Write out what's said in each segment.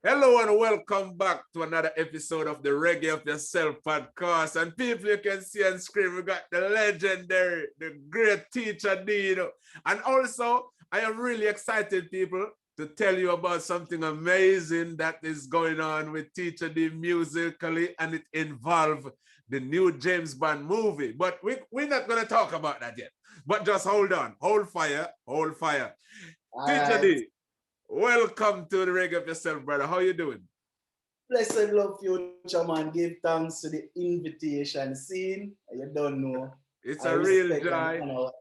Hello and welcome back to another episode of the Reggae Up Yourself Podcast. And people, you can see on screen, we got the legendary, the great Teacha Dee. And also, I am really excited, people, to tell you about something amazing that is going on with Teacha Dee musically, and it involves the new James Bond movie. But we're not going to talk about that yet. But just hold on, hold fire, hold fire. Teacha Dee, welcome to the Reggae Up Yourself, brother. How you doing? Blessed love, Fuchaman. Give thanks to the invitation. Scene, you don't know. It's I a real respect and joy. honor what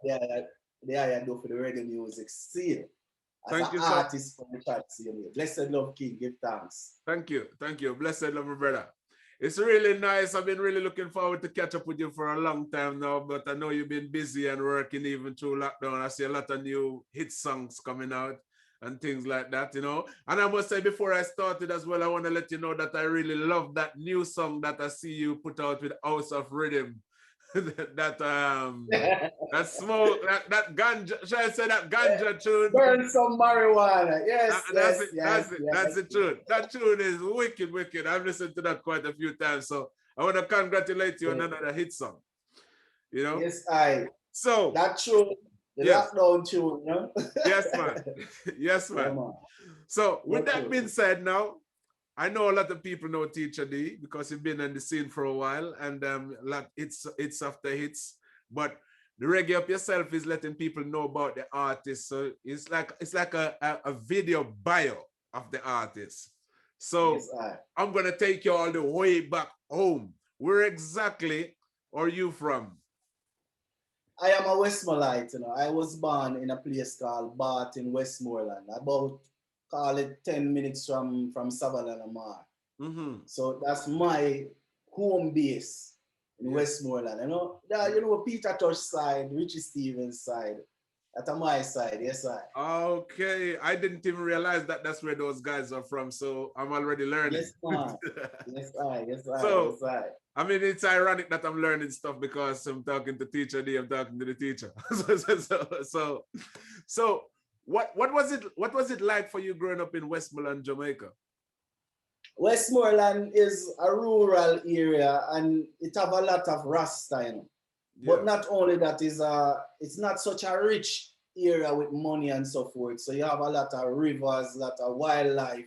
they are do for the reggae music scene. As Thank an you, sir. artist from the chat scene. Blessed love, King. Give thanks. Thank you. Thank you. Blessed love, my brother. It's really nice. I've been really looking forward to catch up with you for a long time now, but I know you've been busy and working even through lockdown. I see a lot of new hit songs coming out and things like that, you know. And I must say, before I started as well, I want to let you know that I really love that new song that I see you put out with House of Rhythm. that smoke, that ganja, should I say that ganja tune? Burn some marijuana. Yes, That's yes, it, yes, that's it, yes. that's the tune. That tune is wicked, wicked. I've listened to that quite a few times. So I want to congratulate you on another hit song. You know? Yes, So that tune, the yes, lockdown tune, you know? yes, man. Yes, man. So with that being said now, I know a lot of people know Teacha Dee because you've been on the scene for a while, and it's after hits. But the Reggae Up Yourself is letting people know about the artist. So it's like a video bio of the artist. So Yes, I'm gonna take you all the way back home. Where exactly are you from? I am a Westmorelite, you know. I was born in a place called Bath in Westmoreland, about call it 10 minutes from Savannah Lamar. Mm-hmm. So that's my home base in Westmoreland. You know Peter Tosh side, Richie Stevens side. That's my side, yes, I. Okay, I didn't even realize that that's where those guys are from. So I'm already learning. Yes, man. Yes, I. Yes, I. So, yes, I. I mean, it's ironic that I'm learning stuff because I'm talking to Teacha Dee, I'm talking to the teacher. So what was it like for you growing up in Westmoreland, Jamaica? Westmoreland is a rural area and it have a lot of Rasta, you know. But not only that, it's not such a rich area with money and so forth. So you have a lot of rivers, a lot of wildlife.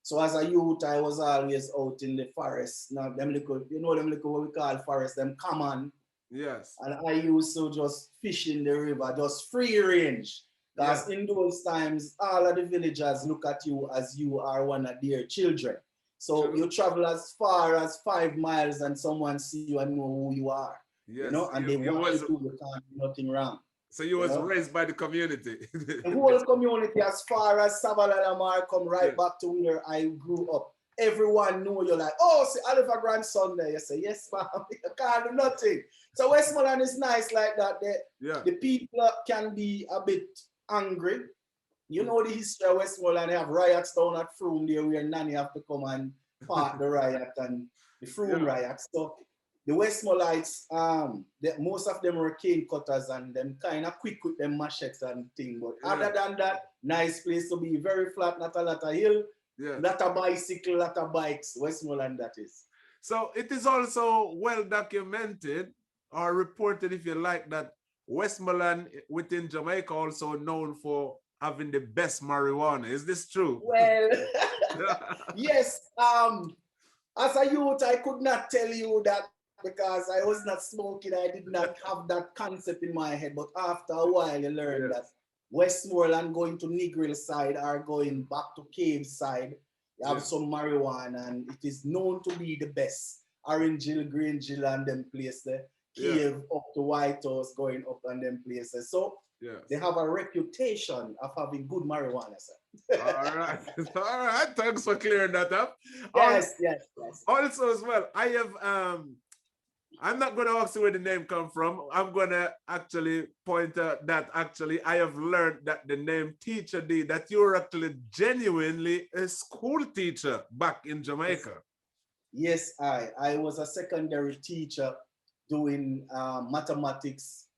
So as a youth, I was always out in the forest. Now them little, them little what we call forest, them common. Yes. And I used to just fish in the river, just free range. Because in those times, all of the villagers look at you as you are one of their children. So you travel as far as 5 miles and someone see you and know who you are. Yes. You know, and they want you to do, can't do nothing wrong. So you was raised by the community. The whole community, as far as Savannah Lamar, come right back to where I grew up. Everyone knew you're like, oh, see Oliver grandson there. You say, yes, ma'am, you can't do nothing. So Westmoreland is nice like that. The people can be a bit angry. You know the history of Westmoreland, they have riots down at Froome there where Nanny have to come and part the riot and the Froome riots. So the Westmorelites, most of them were cane cutters and them kind of quick with them machetes and thing. But other than that, nice place to be, very flat, not a lot of hill, lot of bicycle, lot of bikes. Westmoreland, that is. So it is also well documented or reported, if you like, that Westmoreland within Jamaica also known for having the best marijuana. Is this true? Well, yes. As a youth, I could not tell you that because I was not smoking. I did not have that concept in my head. But after a while, you learn that Westmoreland going to Negril side or going back to Cave side, you have some marijuana and it is known to be the best. Orange Hill, Green Hill and them places there. Cave up to White House going up and them places. So they have a reputation of having good marijuana, sir. All right. All right. Thanks for clearing that up. Yes. Also, as well, I have I'm not going to ask you where the name come from. I'm going to actually point out that actually I have learned that the name Teacha Dee, that you're actually genuinely a school teacher back in Jamaica. Yes, I was a secondary teacher doing mathematics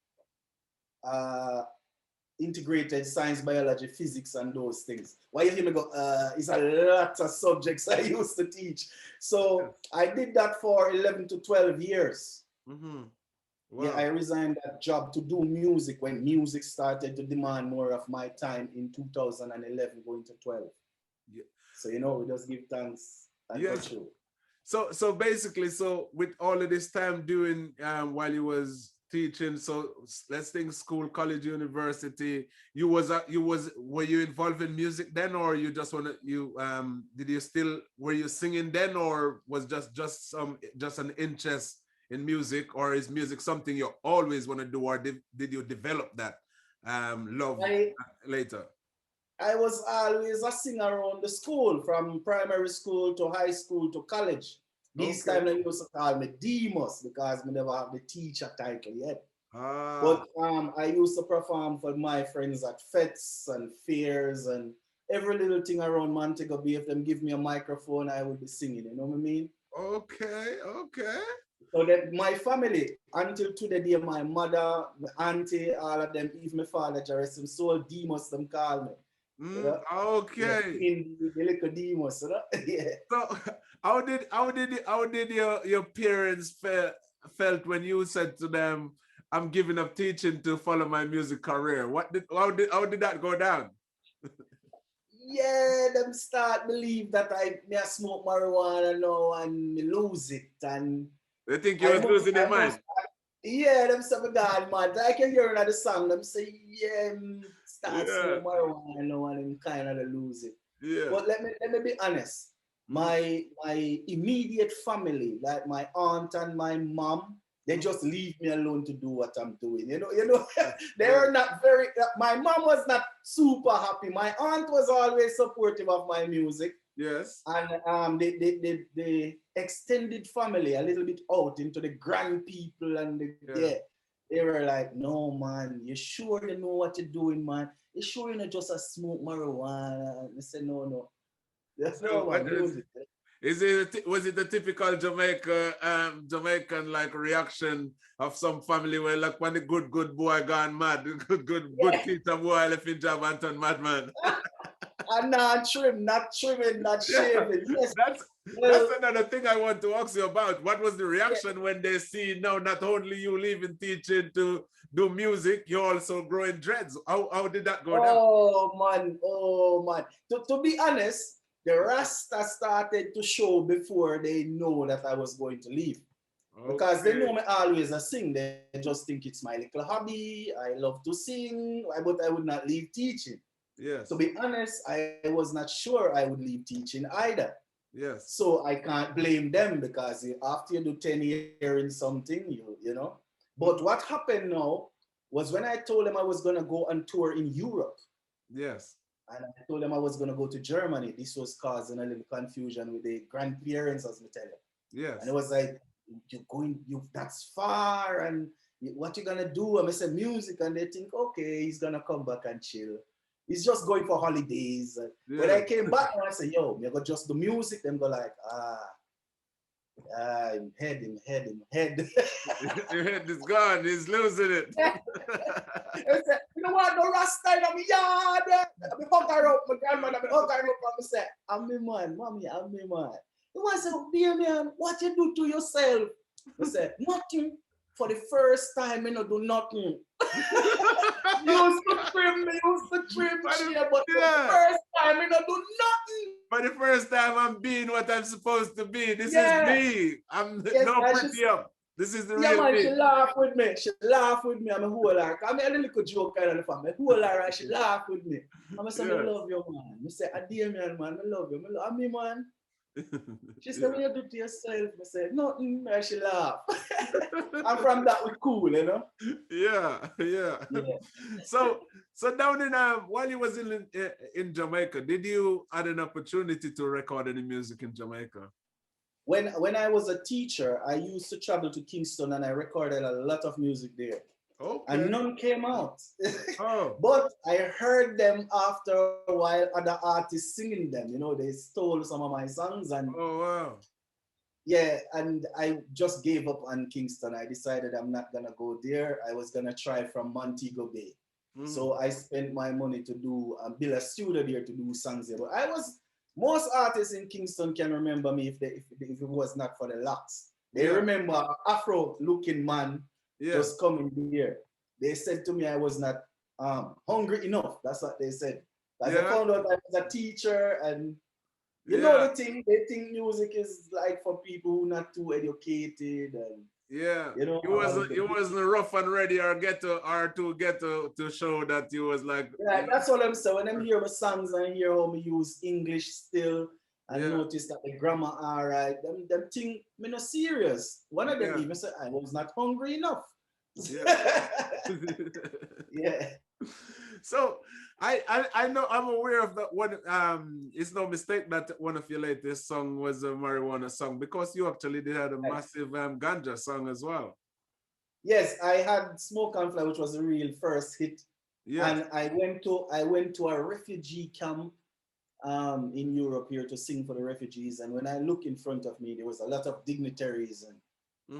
integrated science, biology, physics, and those things. Why you hear me go, it's a lot of subjects I used to teach. So I did that for 11 to 12 years. Mm-hmm. Wow. Yeah, I resigned that job to do music when music started to demand more of my time in 2011 going to 12. Yeah. So, you know, we just give thanks and Yes. true. So basically, so with all of this time doing while you was teaching, so let's think school, college, university, were you involved in music then, or you just were you singing then, or was just an interest in music, or is music something you always want to do, or did you develop that love later? I was always a singer around the school, from primary school to high school to college. This time they used to call me Demus because I never have the teacher title yet. But I used to perform for my friends at fetes and fairs and every little thing around Montego Bay. If them give me a microphone, I would be singing. You know what I mean? Okay. So that my family, until today, my mother, my auntie, all of them, even my father, rest him soul, Demus, them call me. You know? Okay. The little Demus, you know? Yeah. So how did your parents felt when you said to them, "I'm giving up teaching to follow my music career"? How did that go down? Yeah, them start believe that I smoke marijuana now and me lose it, and They think you was losing their mind. Yeah, them say, God, man, I can hear another song. Them say, yeah, start smoke marijuana now and kind of lose it. Yeah. But let me be honest. My immediate family, like my aunt and my mom, they just leave me alone to do what I'm doing. You know, they were not very. My mom was not super happy. My aunt was always supportive of my music. Yes. And the extended family, a little bit out into the grand people, and they were like, "No, man, you sure you know what you're doing, man? You sure you're not just a smoke marijuana?" And I said, "No. That's no one music." Was it the typical Jamaican like reaction of some family where like when the good boy gone mad, good teacher boy left in job and turned madman? And not trimming, not shaving. Yes. That's another thing I want to ask you about. What was the reaction when they see now not only you leaving teaching to do music, you also growing dreads? How did that go down? Oh man. To be honest, the Rasta started to show before they know that I was going to leave. Because they know me always sing. They just think it's my little hobby. I love to sing, but I would not leave teaching. Yes. To be honest, I was not sure I would leave teaching either. Yes. So I can't blame them because after you do 10 years in something, you know. But what happened now was when I told them I was going to go on tour in Europe. Yes. And I told them I was going to go to Germany. This was causing a little confusion with the grandparents, as I tell you. Yes. And it was like, that's far, and what you gonna do? And I said music, and they think, okay, he's gonna come back and chill. He's just going for holidays. When I came back and I said, yo, me go just the music, them go like, head. Your head is gone, he's losing it. I said, you know what, no Rasta in my yard. I hug her up, my grandmother, I hug her up, and I said, I'm me man, mommy, I'm me man. He was like, dear man, what you do to yourself? I said, nothing. For the first time, I don't do nothing. used to trim, shit, but for the first time, I don't do nothing. For the first time, I'm being what I'm supposed to be. This is me. I'm no pretty up. This is the real man, me. She laughed with me. I'm a whole lot. I'm a little joke kind of the family. Whole lot, and she laughed with me. I'm a son, I love you, man. I say, dear man, I love you. I me, man. She said, what you do to yourself? I said, nothing. And she laughed. And from that, we cool, you know? Yeah. So down in while you was in Jamaica, did you had an opportunity to record any music in Jamaica? When I was a teacher, I used to travel to Kingston and I recorded a lot of music there. Okay. And none came out. Oh. But I heard them after a while, other artists singing them. You know, they stole some of my songs. And oh, wow. Yeah, and I just gave up on Kingston. I decided I'm not going to go there. I was going to try from Montego Bay. So I spent my money to do build a studio there to do songs there. But I was most artists in Kingston can remember me if it was not for the locks. They remember an Afro-looking man just coming here. They said to me I was not hungry enough. That's what they said. As I found out I was a teacher, and you know the thing, they think music is like for people who not too educated, and you know, you wasn't rough and ready or to show that you was like. Yeah, that's what I'm saying. When I'm hear my songs and hear how me use English still, and notice that the grammar all right, them think me not serious. One of them even said I was not hungry enough. Yeah. So I know, I'm aware of that one. It's no mistake that one of your latest song was a marijuana song, because you actually did have a massive ganja song as well. Yes, I had Smoke and Fly, which was the real first hit. And I went to a refugee camp in Europe here to sing for the refugees. And when I look in front of me, there was a lot of dignitaries, and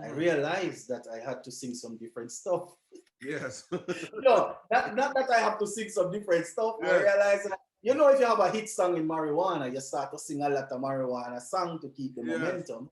I realized that I had to sing some different stuff. Yes. No, not that I have to sing some different stuff. I realized that, you know, if you have a hit song in marijuana, you start to sing a lot of marijuana song to keep the momentum.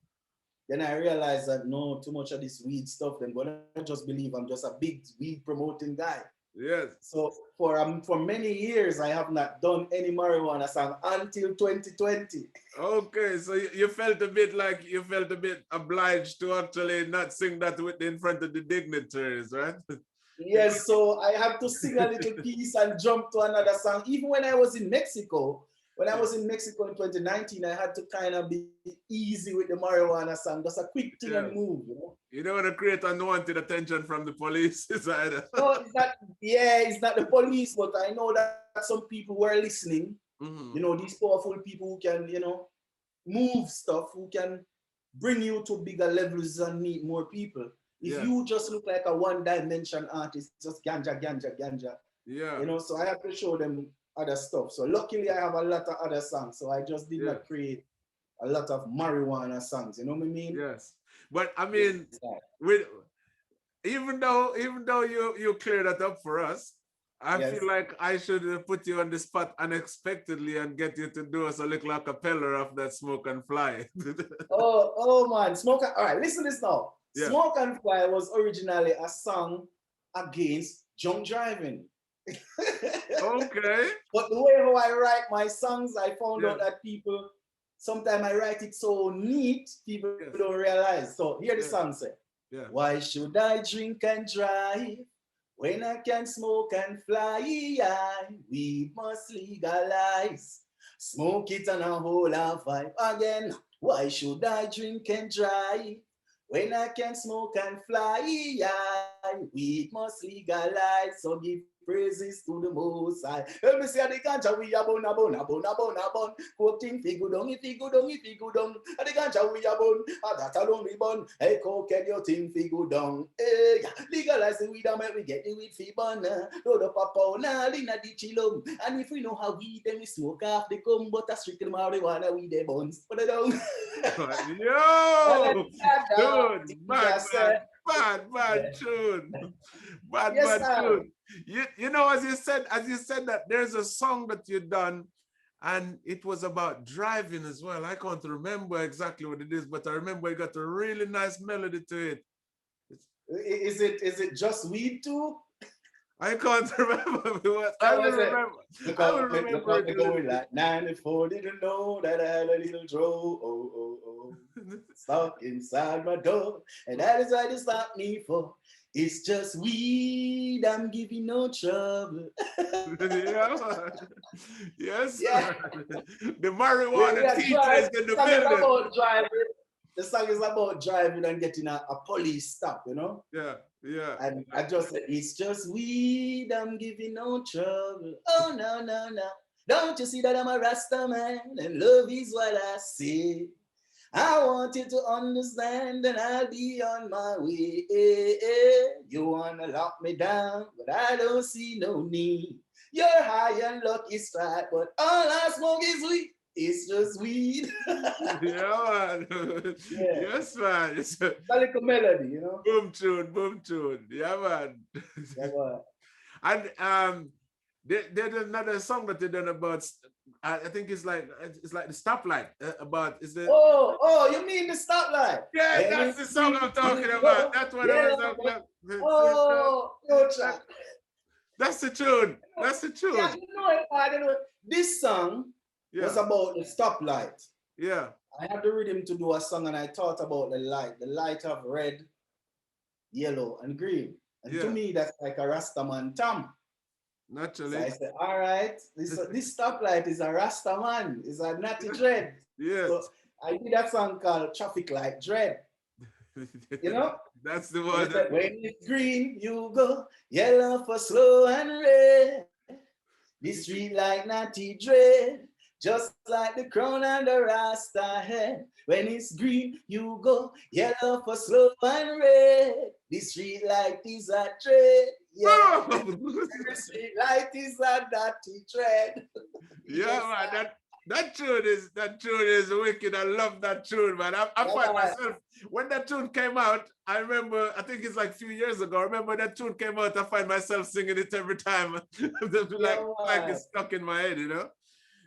Then I realized that no, too much of this weed stuff, then gonna just believe I'm just a big weed promoting guy. Yes. So for many years I have not done any marijuana song until 2020. Okay, so you felt a bit obliged to actually not sing that in front of the dignitaries, right? Yes, so I had to sing a little piece and jump to another song. Even when I was in Mexico, in 2019, I had to kind of be easy with the marijuana song, just a quick thing and move, you know. You don't want to create unwanted attention from the police, either. No, it's not. Yeah, it's not the police, but I know that some people were listening. You know, these powerful people who can, you know, move stuff, who can bring you to bigger levels and meet more people. If you just look like a one-dimension artist, just ganja, ganja, ganja. You know, so I have to show them other stuff. So luckily I have a lot of other songs. So I just did not create a lot of marijuana songs. You know what I mean? Yes. But I mean, even though you clear that up for us, I feel like I should put you on the spot unexpectedly and get you to do us a little acapella of that Smoke and Fly. oh man, all right, listen to this now. Smoke and Fly was originally a song against drunk driving. Okay. But the way how I write my songs, I found out that people, sometimes I write it so neat, people don't realize. So here the song say, why should I drink and drive when I can smoke and fly? We must legalize. Smoke it and a whole of vibe again. Why should I drink and drive when I can smoke and fly? We must legalize. So give praises to the Most High. Let me see the ganja we a bun, a bun, a bun, a bun, a bun. Coke thing fi go down, if he go down, if he go down. And the ganja we a bun, a that alone we bun. Hey, coke your thing fi go down. Hey, legalize the weed and make we get the weed fi bun. Load up a pound, inna the chillum. And if we know how weed, then we smoke off the gum, but a strictly marijuana we the buns. Put it down. Yo, dude, bad tune. Bad tune. You know, as you said that there's a song that you done, and it was about driving as well. I can't remember exactly what it is, but I remember it got a really nice melody to it. Is it just weed too? I can't remember. I will remember. I will remember. Going like 94, didn't know that I had a little draw. Stuck inside my door, and that is why they stopped me for. It's just weed, I'm giving no trouble. Yes. The marijuana teacher is in the building. The song is about driving and getting a police stop, you know? Yeah. And I just said, it's just weed, I'm giving no trouble. Oh, no. Don't you see that I'm a Rasta man and love is what I say. I want you to understand and I'll be on my way. You want to lock me down, but I don't see no need. You're high and lucky strike, but all I smoke is weed. It's just weed. Yeah, man. Yes, man. It's a little melody, you know? Boom tune. Yeah, man. And there's another song that they done about. I think it's like the stoplight about is the. You mean the stoplight? Yeah, And that's the song I'm talking go, about. That's what I was talking about. Teacha. That's the tune. That's the Yeah, tune. you know it, I don't know. This song was Yeah. about the stoplight. Yeah. I had the rhythm to do a song and I thought about the light of red, yellow, and green. And to Yeah. me, that's like a Rastaman tam. So Naturally. I said, all right, this stoplight is a Rastaman, it's a natty dread. Yes. So I did a song called Traffic Light Dread. You know? That's the one. Said, when it's green, you go, yellow for slow and red. The street like natty dread. Just like the crown and the rasta head. When it's green, you go yellow for slow and red. The street light is a dread. Yeah. The street light is a dirty dread. Yeah, man. That tune is wicked. I love that tune, man. I find myself when that tune came out. I remember. I think it's like a few years ago. I remember that tune came out. I find myself singing it every time. like it's stuck in my head, you know.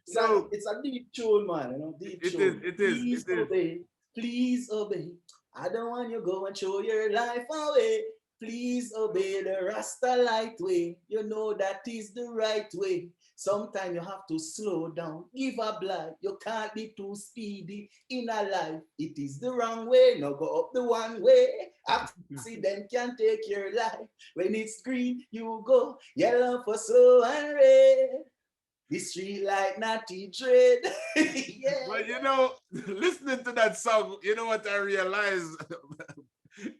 So it's a deep tune, man. You know, deep tune. It is. Please obey. Please obey. I don't want you go and throw your life away. Please obey the Rasta light way. You know that is the right way. Sometimes you have to slow down, give a blind. You can't be too speedy in a life. It is the wrong way. Now go up the one way. Accident can take your life. When it's green, you go yellow for slow and red. The street like natty dread. Yeah. But you know, listening to that song, you know what I realized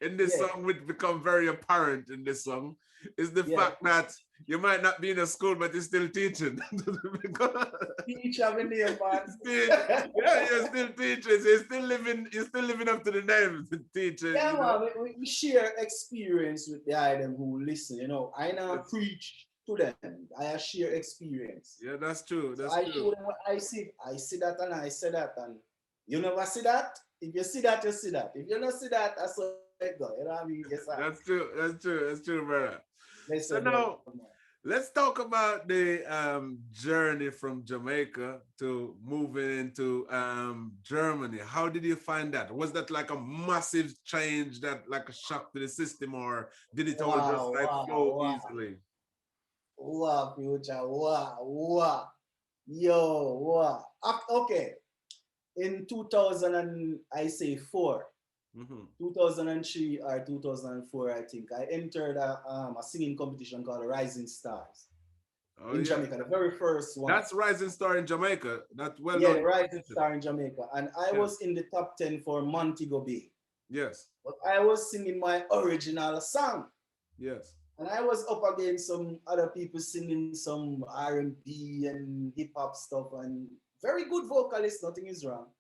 in this song, which become very apparent in this song, is the fact that you might not be in a school, but you're still teaching. Teacher, my name, man. You're still teaching. So you're still living up to the name, teaching. Yeah, man. We share experience with the item who listen. You know, I now preach to them. I share experience. Yeah, that's true. That's I true. show them what I see. I see that and I say that. And you never see that? If you see that, you see that. If you don't see that, that's what it go. You know what I mean? Yes, that's true. That's true. That's true, brother. So now, let's talk about the journey from Jamaica to moving into Germany. How did you find that? Was that like a massive change, that like a shock to the system, or did it all just like flow easily? Wow, Future. Wow. Yo, wow. Okay. In 2000 and I say 2003 or 2004, I think, I entered a singing competition called Rising Stars in Jamaica, the very first one. That's Rising Star in Jamaica. That's well known. Yeah, the Rising Star in Jamaica. And I was in the top 10 for Montego Bay. Yes. But I was singing my original song. Yes. And I was up against some other people singing some R&B and hip-hop stuff, and very good vocalists, nothing is wrong.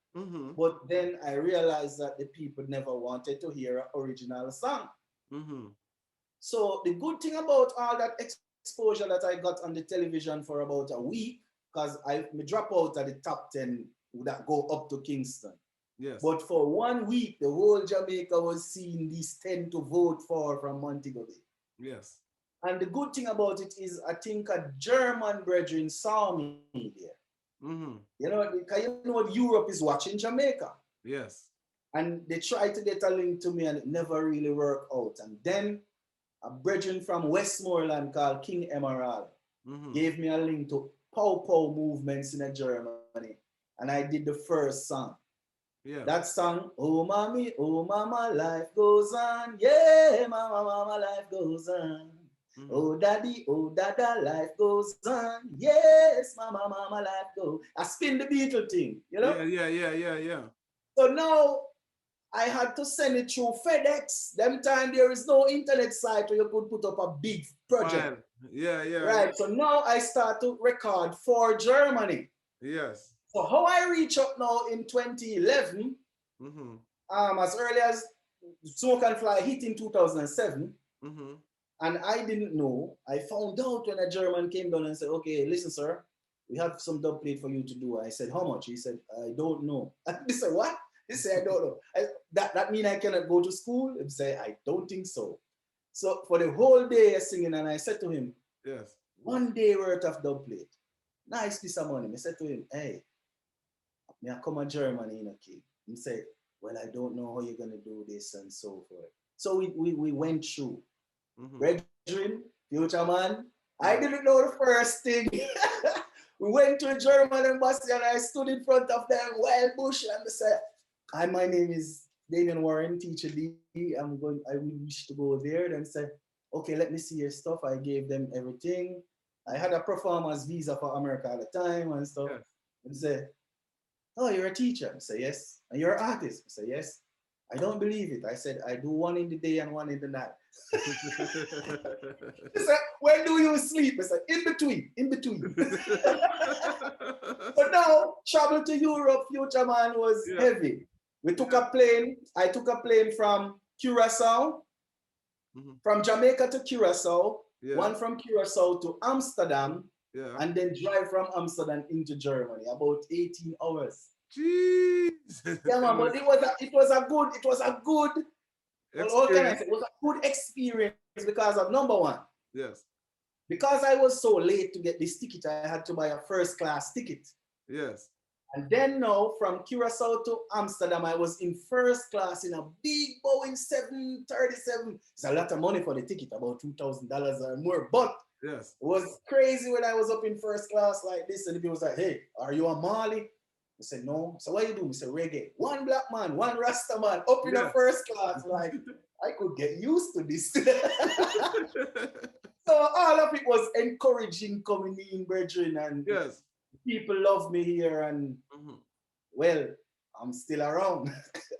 But then I realized that the people never wanted to hear an original song. So the good thing about all that exposure that I got on the television for about a week, because I drop out at the top 10 that go up to Kingston. Yes. But for 1 week, the whole Jamaica was seeing these 10 to vote for from Montego Bay. Yes. And the good thing about it is, I think a German brethren saw me there. You know, because you know what, Europe is watching Jamaica. Yes. And they tried to get a link to me and it never really worked out. And then a brethren from Westmoreland called King Emerald gave me a link to Pow Pow movements in Germany. And I did the first song. Yeah. That song, oh mommy, oh mama, life goes on. Yeah, mama, mama, life goes on. Oh daddy, oh dada, life goes on. Yes, mama, mama, life goes. I spin the Beatle thing, you know? Yeah. So now I had to send it through FedEx. Them time there is no internet site where you could put up a big project. Yeah. Right. So now I start to record for Germany. Yes. So how I reach up now in 2011, as early as Smoke and Fly hit in 2007, and I didn't know. I found out when a German came down and said, okay, listen, sir, we have some dub plate for you to do. I said, how much? He said, I don't know. He said, what? He said, I don't know. That mean I cannot go to school? He said, I don't think so. So for the whole day I singing, and I said to him, Yes. 1 day worth of dub plate. Nice piece of money. I said to him, hey, me I come to Germany, kid. He said, well, I don't know how you're gonna do this and so forth. So we went through. Brethren, Fuchaman, I didn't know the first thing. We went to the German embassy and I stood in front of them, wild bush, and I said, hi, my name is Damian Warren, Teacha Dee. I wish to go there. Then said, okay, let me see your stuff. I gave them everything. I had a performance visa for America at the time and stuff. Yeah. And said, oh, you're a teacher? I said, yes. And you're an artist? I said, yes. I don't believe it. I said, I do one in the day and one in the night. He said, when do you sleep? I said, in between. But now, travel to Europe, Fuchaman was heavy. We took a plane. I took a plane from Curacao, from Jamaica to Curacao, one from Curacao to Amsterdam, and then drive from Amsterdam into Germany, about 18 hours. Jeez. Yeah, man, but it was a good experience because of number one. Yes. Because I was so late to get this ticket, I had to buy a first class ticket. Yes. And then now from Curacao to Amsterdam, I was in first class in a big Boeing 737. It's a lot of money for the ticket, about $2,000 or more. But it was crazy when I was up in first class like this. And the people was like, hey, are you a Mali? I said, no. So what you do? I said, reggae. One black man, one Rasta man, up in a first class. Like, I could get used to this. So all of it was encouraging coming in, brethren, and people love me here, and well, I'm still around.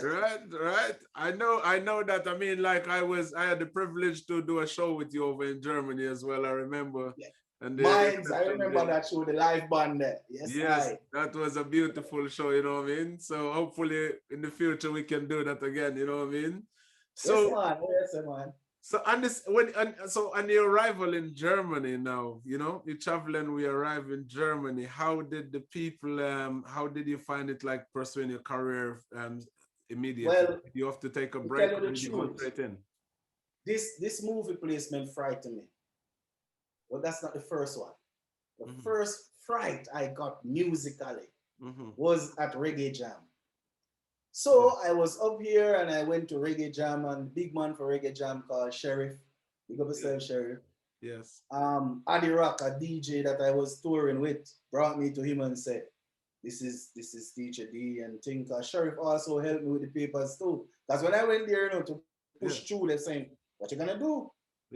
Right. I know that. I mean, like I had the privilege to do a show with you over in Germany as well. I remember. Yeah. I remember that show, the live band there. Yes, that was a beautiful show, you know what I mean? So hopefully in the future we can do that again, you know what I mean? So, yes, man. So on your arrival in Germany now, you're traveling, we arrive in Germany. How did the people, how did you find it like pursuing your career immediately? Well, you have to take a break or did you go straight in? This movie placement frightened me. Well, that's not the first one. The first fright I got musically was at Reggae Jam. So I was up here and I went to Reggae Jam, and big man for Reggae Jam called Sheriff. Big up yourself, Sheriff. Yes. Adi Rock, a DJ that I was touring with, brought me to him and said, this is Teacha Dee and think Sheriff also helped me with the papers too. Because when I went there, to push through, they're saying, what you gonna do?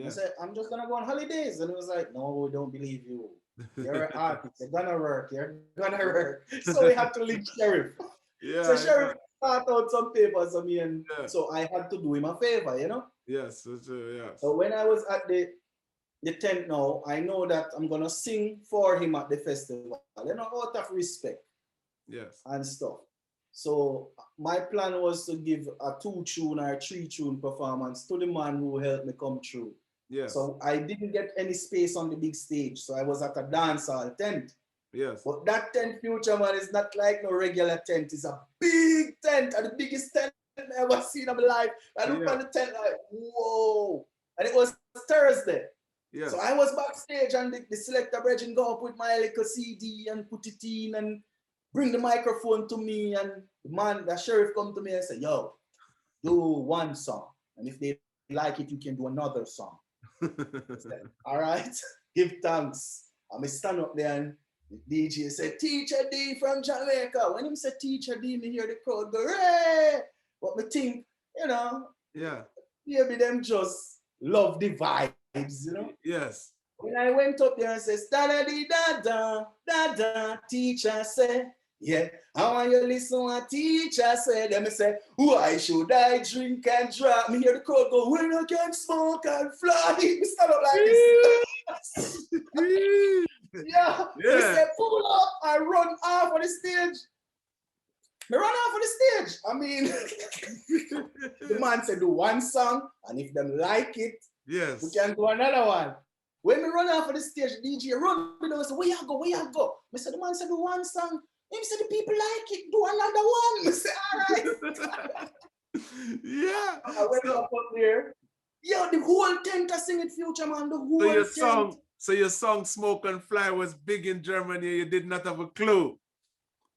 I said, I'm just gonna go on holidays. And it was like, no, we don't believe you. You're an artist. You're gonna work. So we had to link Sheriff. So Sheriff start out some papers on me, and so I had to do him a favor, Yes. So when I was at the tent now, I know that I'm gonna sing for him at the festival, out of respect. Yes. And stuff. So my plan was to give a 2-tune or 3-tune performance to the man who helped me come through. Yes. So I didn't get any space on the big stage. So I was at a dance hall tent. Yes. But that tent, Fuchaman, is not like no regular tent. It's a big tent, and the biggest tent I've ever seen in my life. I looked at the tent like, whoa. And it was Thursday. Yes. So I was backstage, and the selector brethren go up with my little CD and put it in and bring the microphone to me. And the sheriff come to me and say, yo, do one song. And if they like it, you can do another song. Said, all right, give thanks. I may stand up there, and the DJ said, Teacha Dee from Jamaica. When him said Teacha Dee, me hear the crowd go, hey! But me think, maybe them just love the vibes, Yes. When I went up there and said, da-da-dee-da-da, teacher said, yeah, I want you to listen what teacher said. Then I say, why should I drink and drive? Me hear the crowd go, when I can smoke and fly. We stand up like this. Yeah. He said, pull up. I run off of the stage. Me run off of the stage. I mean, the man said, do one song, and if them like it, we can do another one. When we run off of the stage, DJ run, I said, where you go? I said, the man said, do one song. He said, the people like it, do another one. I said, all right. I went up there. Yeah, the whole tent I sing it, Fuchaman, the whole tent. So your song Smoke and Fly was big in Germany. You did not have a clue.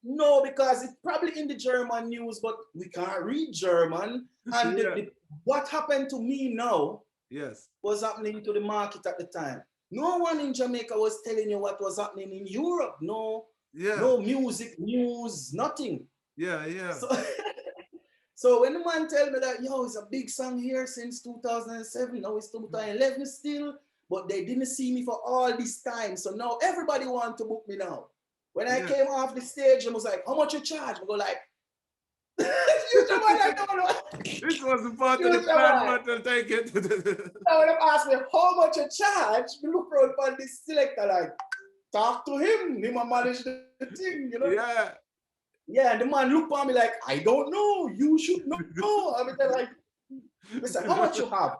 No, because it's probably in the German news, but we can't read German. And Yeah. what happened to me now Yes. was happening to the market at the time. No one in Jamaica was telling you what was happening in Europe. No, Yeah. no music, news, nothing. Yeah. Yeah. So, so when the man tell me that, yo, it's a big song here since 2007, now it's 2011 still, but they didn't see me for all this time. So now everybody want to book me now. When I Yeah. came off the stage, I was like, how much you charge? I go like, future man, I don't know. This wasn't part of the Future plan, man. but I'll take it. Now when they ask me how much you charge, me look around for this selector like, talk to him. Him and manage the thing, you know? Yeah. Yeah, and the man look at me like, I don't know. You should know. I mean, they're like, listen, how much you have?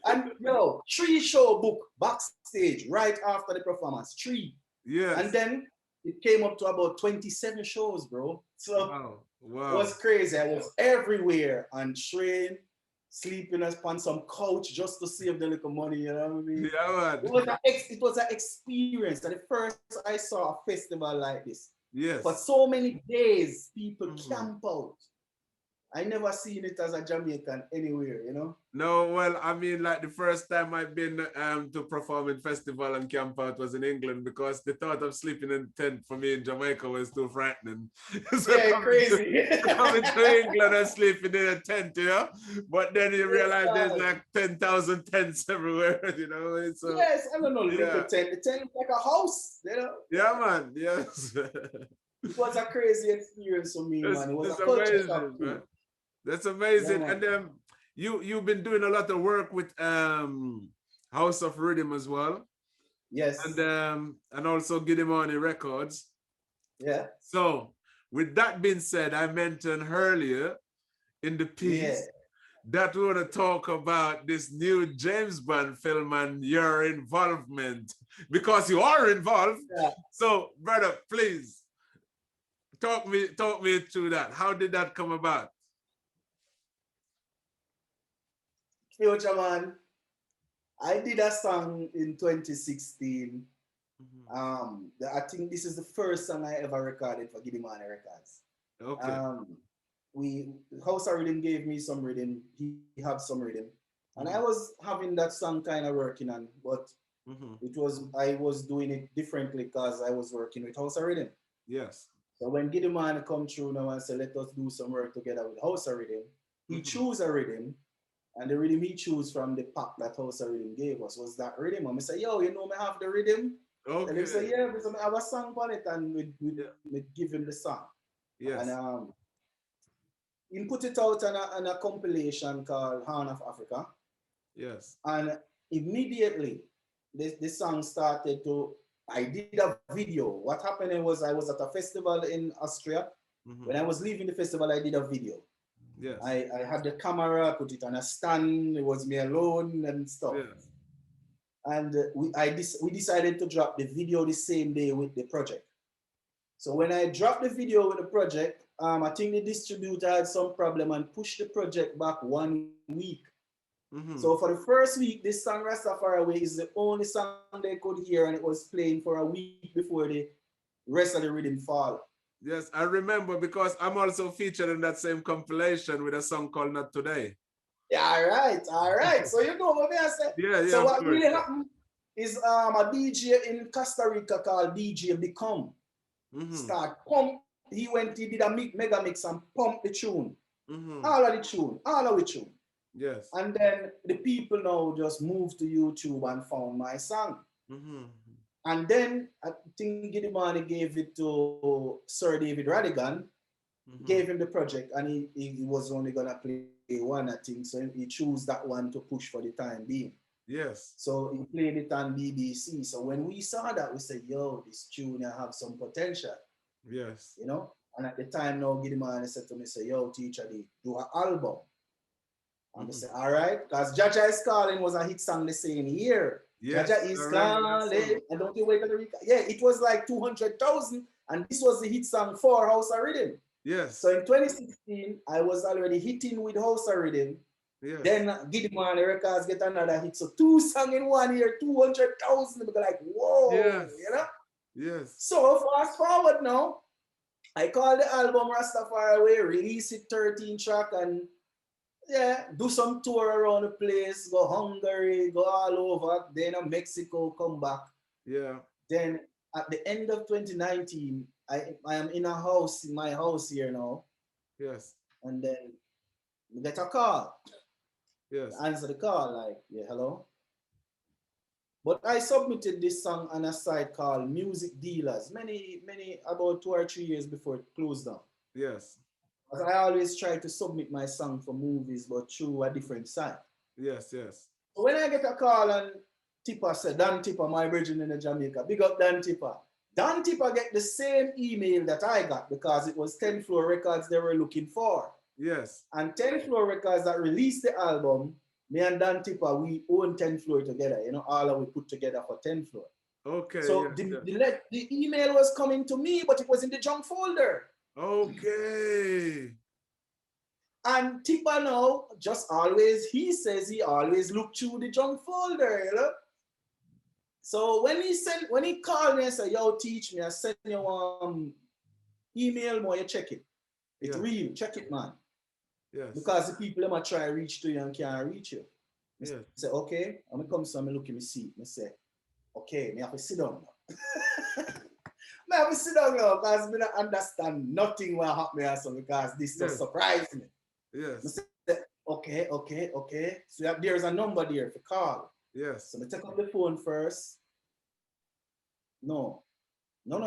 And yo, 3 show book backstage right after the performance. 3. Yes. And then it came up to about 27 shows, bro. So Wow. Wow. it was crazy. I was everywhere on train, sleeping on some couch just to save the little money, you know what I mean? Yeah, man. It was an experience. And the first I saw a festival like this. Yes. For so many days, people camp out. I never seen it as a Jamaican anywhere, you know? No, well, I mean, like the first time I've been to perform in festival and camp out was in England because the thought of sleeping in a tent for me in Jamaica was too frightening. So yeah, crazy. coming to England and sleeping in a tent, you know? But then you realize there's like 10,000 tents everywhere, you know? So, yes, I don't know, little tent. The tent is like a house, you know? Yeah, man, yes. It was a crazy experience for me, man. It was a culture amazing, shock too. man. That's amazing. Yeah, and you've been doing a lot of work with House of Rhythm as well. Yes. And also Gidimani Records. Yeah. So with that being said, I mentioned earlier in the piece that we want to talk about this new James Bond film and your involvement because you are involved. Yeah. So brother, please talk me through that. How did that come about? Fuchaman, I did a song in 2016. I think this is the first song I ever recorded for Gidimani Records. Okay. House of Rhythm gave me some rhythm. He had some rhythm. And I was having that song kind of working on, but I was doing it differently because I was working with House of Rhythm. Yes. So when Gidimani come through now and said, let us do some work together with House of Rhythm, he chose a rhythm. And the rhythm he chose from the pack that House of Rhythm gave us was that rhythm. And I say, yo, you know me have the rhythm? Okay. And he say, yeah, because I have a song on it and we give him the song. Yes. And he put it out on a compilation called Horn of Africa. Yes. And immediately the song started to, I did a video. What happened was I was at a festival in Austria. When I was leaving the festival, I did a video. Yes. I had the camera, put it on a stand, it was me alone and stuff. Yes. And we decided to drop the video the same day with the project. So when I dropped the video with the project, I think the distributor had some problem and pushed the project back 1 week. So for the first week, this song Rastafari Way is the only song they could hear, and it was playing for a week before the rest of the rhythm fall. Yes, I remember because I'm also featured in that same compilation with a song called Not Today. Yeah, all right. So you know what I said? Yeah. So what really happened is a DJ in Costa Rica called DJ Become start pump. He did a mega mix and pump the tune. All of the tune. Yes. And then the people now just moved to YouTube and found my song. And then I think Gidimani gave it to Sir David Radigan, gave him the project, and he was only gonna play one, I think. So he chose that one to push for the time being. Yes. So he played it on BBC. So when we saw that, we said, yo, this tune have some potential. Yes. You know? And at the time now, Gidimani said to me, say, yo, Teacha Dee, do an album. And I said, all right, because Jaja is Calling was a hit song the same year. Yes, Jaja is Calling, and don't you wait for the record. Yeah, it was like 200,000, and this was the hit song for House of Rhythm. Yes. So in 2016, I was already hitting with House of Rhythm, Yes. Then Gidman Records get another hit. So 2 songs in 1 year, 200,000. They like, whoa, Yes. you know? Yes. So fast forward now, I call the album Rastafari Way, release it 13 track and yeah, do some tour around the place, go Hungary, go all over, then Mexico, come back. Yeah. Then at the end of 2019, I am in a house, in my house here now. Yes. And then we get a call. Yes. I answer the call, like, yeah, hello. But I submitted this song on a site called Music Dealers, many, about 2 or 3 years before it closed down. Yes. Because I always try to submit my song for movies, but through a different site. Yes, yes. So when I get a call and Tipper said, Dan Tipper, my virgin in Jamaica, big up Dan Tipper. Dan Tipper get the same email that I got because it was 10 Floor Records they were looking for. Yes. And 10 Floor Records that released the album, me and Dan Tipper, we own 10 Floor together. You know, all of we put together for 10 Floor. Okay. So yes, the email was coming to me, but it was in the junk folder. Okay. And Tipper now, just always, he says he always look through the junk folder, you know? So when he called me and said, yo, teach me, I send you email more, you check it. It's real, check it, man. Yes. Because the people might try to reach to you and can't reach you. Yes. I say, okay, I'm gonna come, so I'm look at my seat. I say, okay, I have to sit down now. I have to sit down now because I don't understand nothing will happen or so because this just surprised me. Yes. I say, okay. So there's a number there to call. Yes. So I take up the phone first. No. I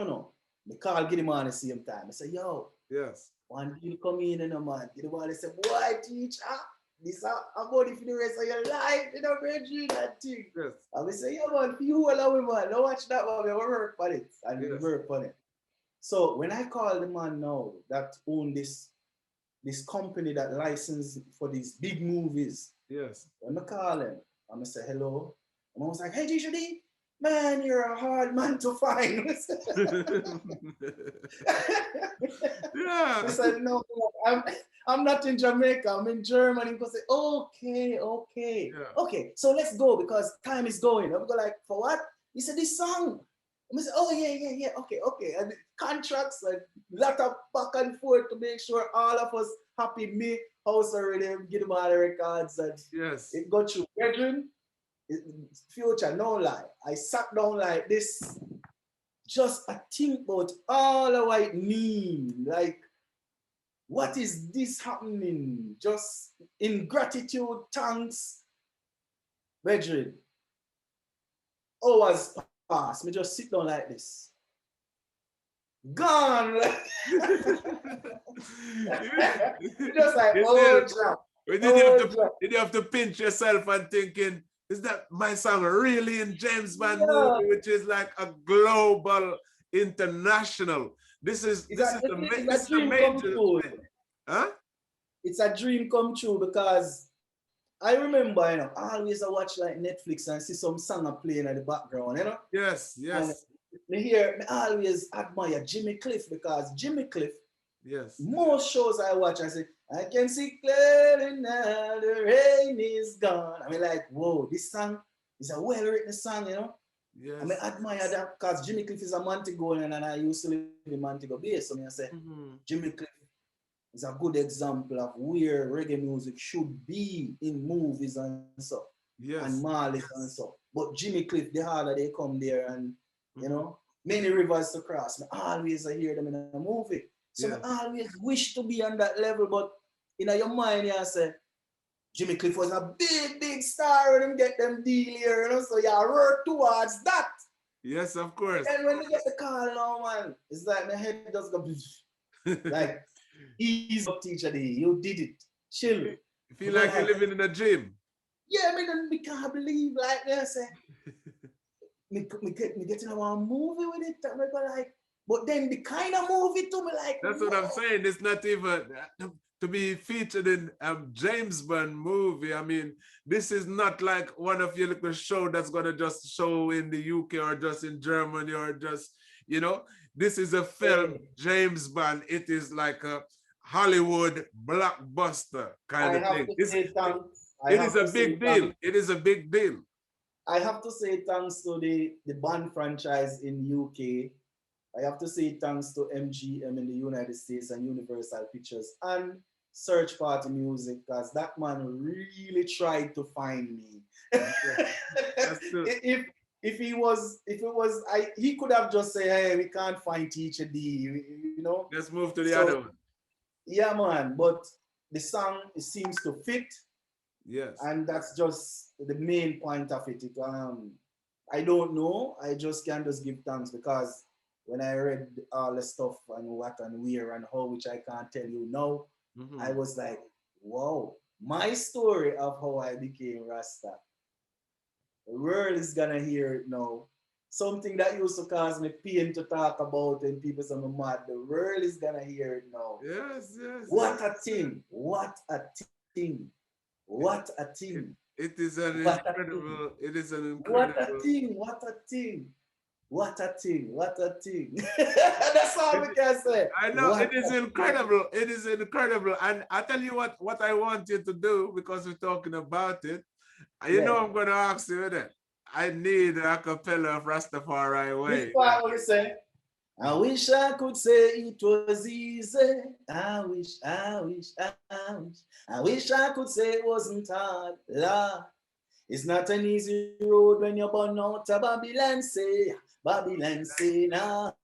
call Gidman at the same time. I say, yo. Yes. One deal come in and a man. Gidman say, boy, teacher, this about it for the rest of your life. You know, do that thing. Yes. And I say, yeah, man, for you all of man, don't watch that one. We work on it. And we work on it. So when I call the man now that own this company that license for these big movies. Yes. When I call him, I'm gonna say hello. And I was like, hey, Teacha Dee, man, you're a hard man to find. Yeah. He said, no, I'm not in Jamaica, I'm in Germany. He say, okay. Yeah. Okay, so let's go because time is going. I'm go like, for what? He said, this song. I said, oh yeah, okay. And contracts, like lot of back and forth to make sure all of us happy. Me, house already, get them all the records, and yes, it got you. Brethren, future, no lie. I sat down like this, just I think about all of what it mean. Like, what is this happening? Just in gratitude, thanks, brethren. Hours pass. Me just sit down like this. Gone. Just like, you have to pinch yourself and thinking, is that my song really in James Bond movie, which is like a global, international? This is the major. Huh? It's a dream come true because I remember, you know, I always watch like Netflix and see some song playing in the background, you know? Yes. I always admire Jimmy Cliff because Jimmy Cliff, most shows I watch, I say, I can see clearly now the rain is gone. I mean, like, whoa, this song is a well-written song, you know? Yes. I mean, admire that because Jimmy Cliff is a Montego and I used to live in Montego Bay, so I say, Jimmy Cliff is a good example of where reggae music should be in movies and so, and Marley and so. But Jimmy Cliff, the harder they come there and, you know, many rivers to cross. I always hear them in a movie. So I always wish to be on that level, but in your mind, you say, Jimmy Cliff was a big star and get them deal here, you know, so you work towards that. Yes, of course. And when you get the call now, man, it's like my head just go, like, ease up, Teacha Dee. You did it. Chill. You feel like you're living in a dream. Yeah, me can't believe like this. Me getting a movie with it. And I go like, but then the kind of movie to me like. That's what I'm saying. It's not even to be featured in a James Bond movie. I mean, this is not like one of your little show that's gonna just show in the UK or just in Germany or just, you know. This is a film, James Bond. It is like a Hollywood blockbuster kind I of have thing. to say thanks. I It is have a to say big deal. thanks. It is a big deal. I have to say thanks to the band franchise in UK. I have to say thanks to MGM in the United States and Universal Pictures and Search Party Music because that man really tried to find me. Yeah, that's true. if he could have just said, hey, we can't find Teacha Dee, you know. Let's move to the So other one. yeah, man. But the song it seems to fit, Yes. and that's just the main point of it. I don't know. I just can just give thanks because when I read all the stuff and what and where and how, which I can't tell you now, I was like, wow, my story of how I became Rasta. The world is gonna hear it now. Something that used to cause me pain to talk about and people say I'm mad. The world is gonna hear it now. Yes, yes, What yes. a thing! What a thing! What a thing! It is an What a thing! incredible, it is an What a incredible. thing! What a thing! What a thing! What a thing! That's all we can say. I know it What is a thing! incredible. It is incredible. And I tell you what I want you to do because we're talking about it. You know Yeah. I'm gonna ask you that. I need a cappella of Rastafari Which Way. part will we say? I wish I could say it was easy. I wish I could say it wasn't hard. Lord, it's not an easy road when you're born out of Babylon say now.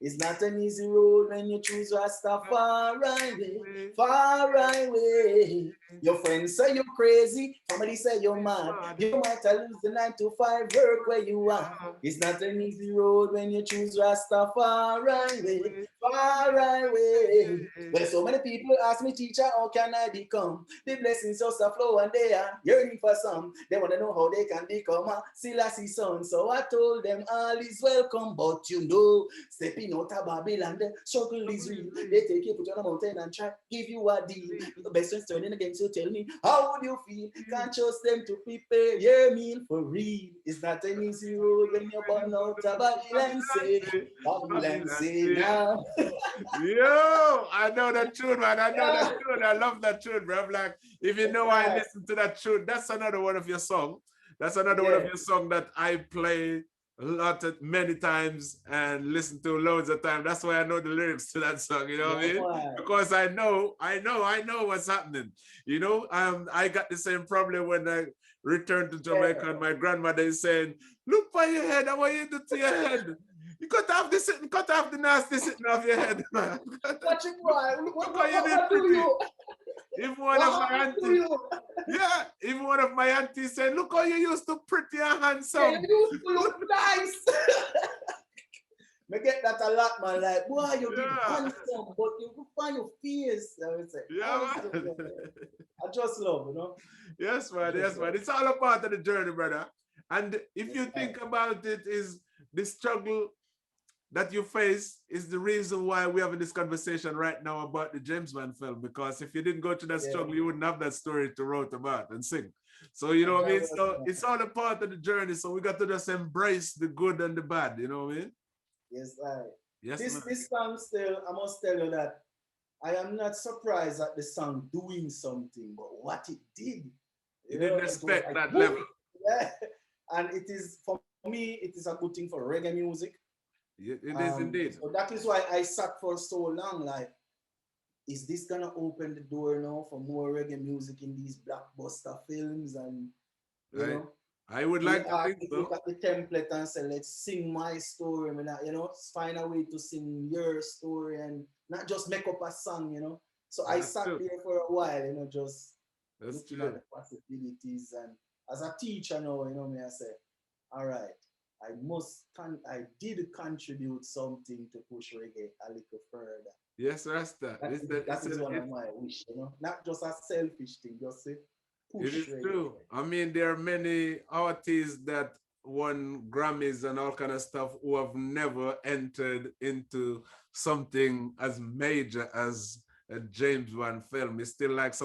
It's not an easy road when you choose Rastafari, far away. Your friends say you're crazy, family say you're mad. You might lose the 9 to 5 work where you are. It's not an easy road when you choose Rastafari, far away. Well, so many people ask me, teacher, how can I become? The blessings just a flow and they are yearning for some. They want to know how they can become a Selassie son. So I told them all is welcome, but you know, stepping out of Babylon, the struggle is real. They take you, put you on a mountain and try give you a deal. The best friends turning against you, tell me, how would you feel? Can't trust them to prepare your meal for real. It's not an easy road when you're born out of Babylon, say now. Yo, I know that tune, man. I know that tune. I love that tune, bro. I'm like, if you know I listen to that tune, that's another one of your song. That's another one of your song that I play many times and listen to loads of times. That's why I know the lyrics to that song, you know what I mean? Because I know what's happening. You know, I got the same problem when I returned to Jamaica and my grandmother is saying, look for your head, I want you to do to your head. You cut off the nasty sitting off your head, man. What you want? What do you? Even one of my aunties, even one of my aunties said, look how you used to pretty and handsome. Yeah, you used to look nice. Me get that a lot, man. Like, boy, you be handsome, but you find your face. I would say, man. I just love, you know. Yes, man. It's all a part of the journey, brother. And if you think about it, is the struggle that you face is the reason why we're having this conversation right now about the James Bond film. Because if you didn't go through that struggle, you wouldn't have that story to write about and sing. So you know what I mean? So it's all a part of the journey. So we got to just embrace the good and the bad. You know what I mean? Yes, right. Yes, this song still, I must tell you that I am not surprised at the song doing something, but what it did. You didn't expect that level. Yeah. And it is, for me, it is a good thing for reggae music. It is indeed. So that is why I sat for so long. Like, is this gonna open the door now for more reggae music in these blockbuster films? And you know, I would like to think so. Look at the template and say, let's sing my story. I mean, you know, find a way to sing your story and not just make up a song. You know. So I sat there for a while. You know, just looking at the possibilities. And as a teacher now, you know, me I say, all right. I did contribute something to push reggae a little further. Yes, Rasta. That is one of my wish, you know, not just a selfish thing, just say push reggae. It is reggae. true. I mean, there are many artists that won Grammys and all kind of stuff who have never entered into something as major as a James Bond film. It's still like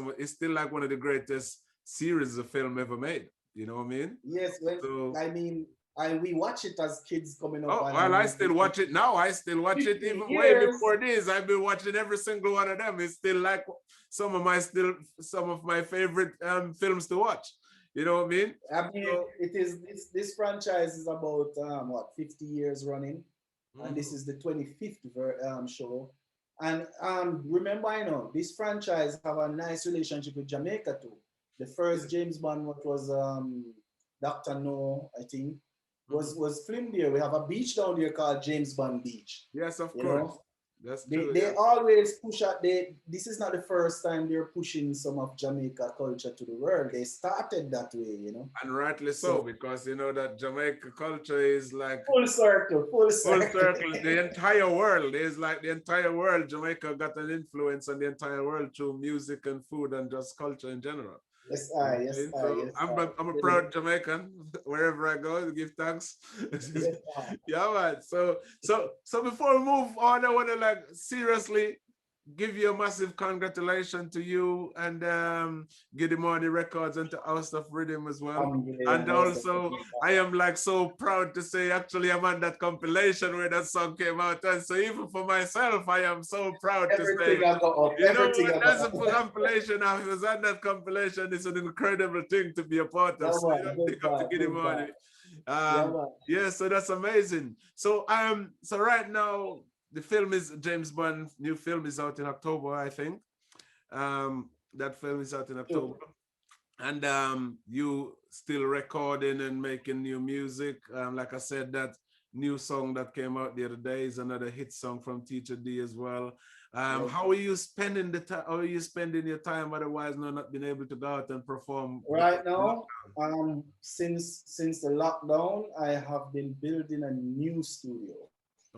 one of the greatest series of film ever made. You know what I mean? Yes, I mean, we watch it as kids coming up. Oh, And well, I still watch it now. I still watch it 50 even way years. before this. I've been watching every single one of them. It's still like some of my favorite films to watch. You know what I mean? I mean, So, it is this franchise is about what 50 years running, and this mhm. is the 25th show. And remember, I know this franchise have a nice relationship with Jamaica too. The first Yes. James Bond, what was Doctor No, I think, Mhm. was filmed there. We have a beach down there called James Bond Beach. Yes, of You course. know, That's they, true. they Yeah. always push out this is not the first time they're pushing some of Jamaica culture to the world. They started that way, you know. And rightly so, So because you know that Jamaica culture is like full circle, full full circle. circle. The entire world is like the entire world. Jamaica got an influence on the entire world through music and food and just culture in general. Yes, You know I, what I yes, mean? I, So yes, I'm a I. proud Jamaican. Wherever I go, to give thanks. Yes, I. Yeah, man. So before we move on, I want to like seriously give you a massive congratulations to you and give the money records and to House of Rhythm as well. And also, I am like so proud to say actually I'm on that compilation where that song came out. And so even for myself, I am so proud to say, Everything I got up, you know everything what, I got that's a up. compilation. I was on that compilation. It's an incredible thing to be a part of. Yeah, So you man, know, good pick up to vibe, get him good money. vibe. Yeah, man. Yeah, so that's amazing. So right now the film is James Bond new film is out in October, I think. That film is out in True. October. And you still recording and making new music. Like I said, that new song that came out the other day is another hit song from Teacha Dee as well. Yes. How are you spending the time? How are you spending your time? Otherwise, not being able to go out and perform because Right now, since the lockdown, I have been building a new studio.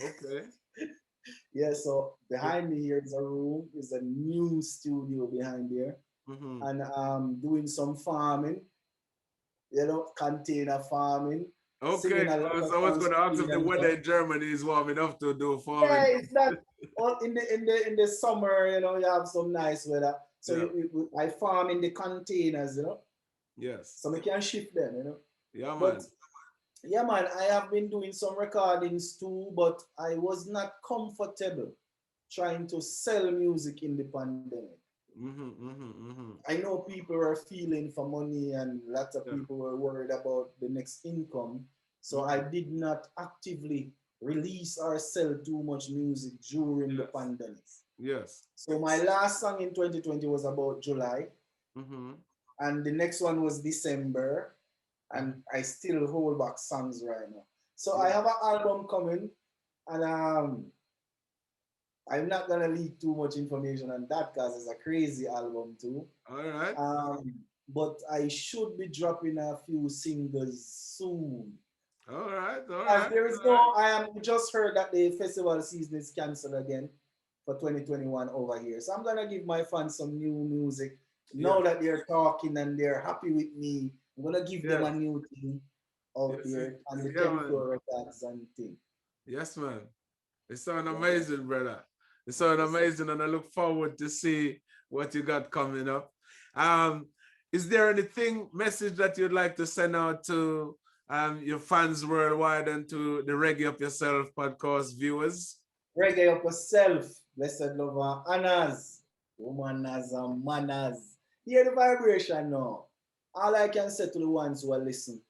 okay. Yeah, so behind me here is a room, is a new studio behind there, Mm-hmm. and doing some farming, container farming, singing Okay. a lot of So I was songs going to for ask if the freedom. weather in Germany is warm enough to do Yeah, farming. it's not all in the summer, you have some nice weather. So Yeah. I farm in the containers, Yes. so we can shift them, Yeah, But man. yeah, man, I have been doing some recordings too, but I was not comfortable trying to sell music in the pandemic. Mm-hmm, mm-hmm, mm-hmm. I know people were feeling for money and lots of Yeah. people were worried about the next income. So I Mm-hmm. did not actively release or sell too much music during the Yes. pandemic. Yes. So my last song in 2020 was about July, Mm-hmm. and the next one was December, Mm-hmm. and I still hold back songs right now. So I Yeah. have an album coming, and I'm not gonna leak too much information on that because it's a crazy album too. All right. But I should be dropping a few singles soon. All right. All As right. there is All right. no, I am just heard that the festival season is canceled again for 2021 over here. So I'm gonna give my fans some new music. Now Yes. that they're talking and they're happy with me, I'm gonna give them a Yes. new thing out Yes. there on the Yeah, 10th man. floor records and thing. Yes, man. It sounds Yeah, man. amazing, brother. It sounds Yes, sir. amazing, and I look forward to see what you got coming up. Um, is there anything message that you'd like to send out to your fans worldwide and to the Reggae Up Yourself podcast viewers? Reggae up yourself, blessed lover, Annas, woman as and manners. Hear the vibration now. All I can say to the ones who are listening,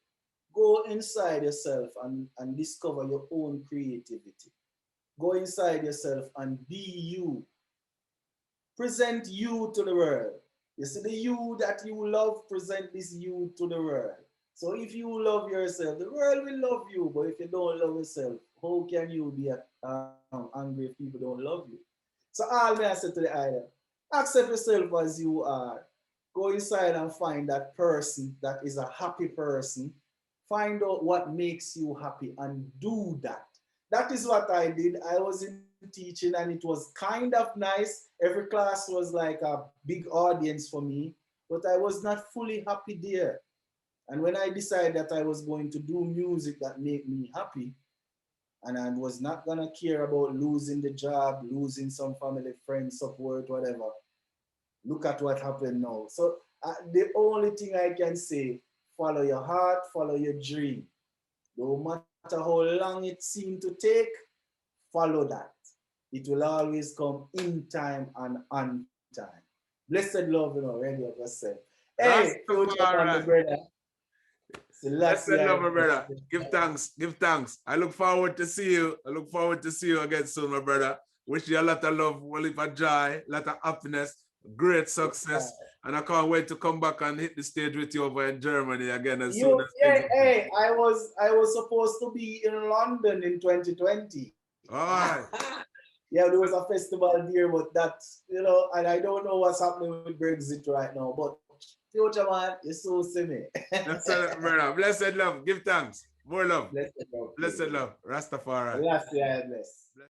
go inside yourself and discover your own creativity. Go inside yourself and be you. Present you to the world. You see the you that you love, present this you to the world. So if you love yourself, the world will love you. But if you don't love yourself, how can you be angry if people don't love you? So all may I say to the island, accept yourself as you are. Go inside and find that person that is a happy person. Find out what makes you happy and do that. That is what I did. I was in teaching and it was kind of nice. Every class was like a big audience for me, but I was not fully happy there. And when I decided that I was going to do music that made me happy, and I was not gonna care about losing the job, losing some family, friends, support, whatever. Look at what happened now. So the only thing I can say, follow your heart, follow your dream. No matter how long it seems to take, follow that. It will always come in time and on time. Blessed love, Reggae Up Yourself. Hey, Fuchaman, my Rastafari. brother. Blessed Selassie, love, my brother. Give thanks. Give thanks. I look forward to see you. I look forward to see you again soon, my brother. Wish you a lot of love, a lot of joy, a lot of happiness, great success. And I can't wait to come back and hit the stage with you over in Germany again as soon as hey, I was supposed to be in London in 2020. All right. Yeah, there was a festival there, but that's, and I don't know what's happening with Brexit right now. But Fuchaman, you so see me. That's it, brother. Blessed love. Give thanks. More love. Blessed love. Blessed love. Rastafari. Bless.